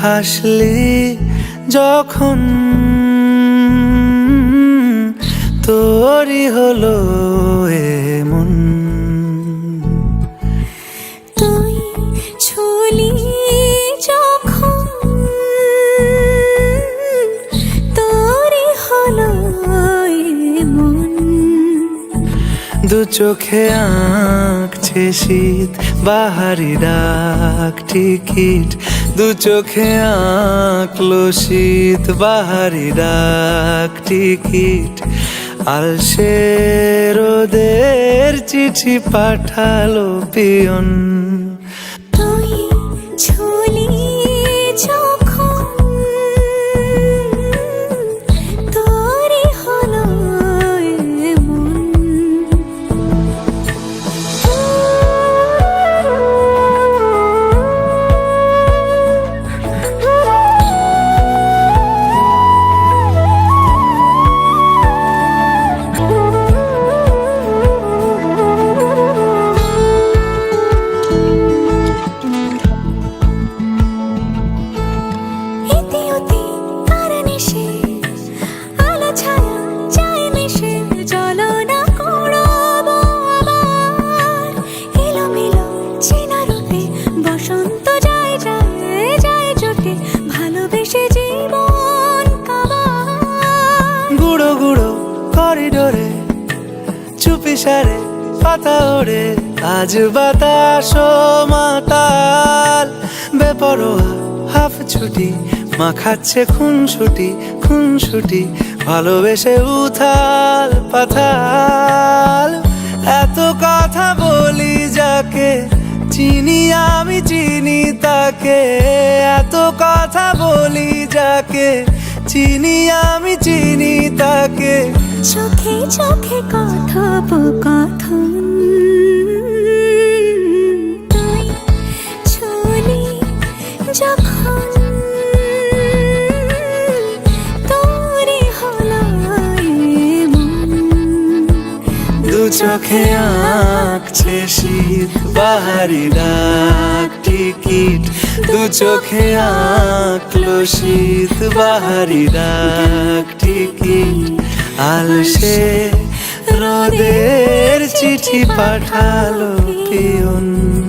হাসলি যখন তোরই হলো এমন। তুই ছুলি যখন তোরই হলো এমন। দু চোখে আঁকছে শীত বাহারি ডাক টিকিট, দু চোখে আঁকলো শীত বাহারি ডাক টিকিট। আলসে রোদের চিঠি পাঠালো পিয়ন। তুই ছুলি যখন তোরই হলো এমন। গুঁড়ো গুঁড়ো করিডোরে চুপি সারে পাতা ওড়ে, আজ বাতাস মাতাল বেপরোয়া হাফ ছুটি মাখাচ্ছে খুনসুটি ভালোবেসে উথাল পাথাল। এত কথা বলি যাকে চিনি আমি চিনি তাকে, এত কথা বলি যাকে চিনি আমি চিনি তাকে। চোখে চোখে কথোপকথন, তুই ছুলি যখন তোরই হলো এমন। দু চোখে আঁকছে শীত বাহারি ডাক টিকিট, দু চোখে আঁকলো শীত বাহারি ডাক টিকিট। আলসে রোদের চিঠি পাঠালো পিয়ন।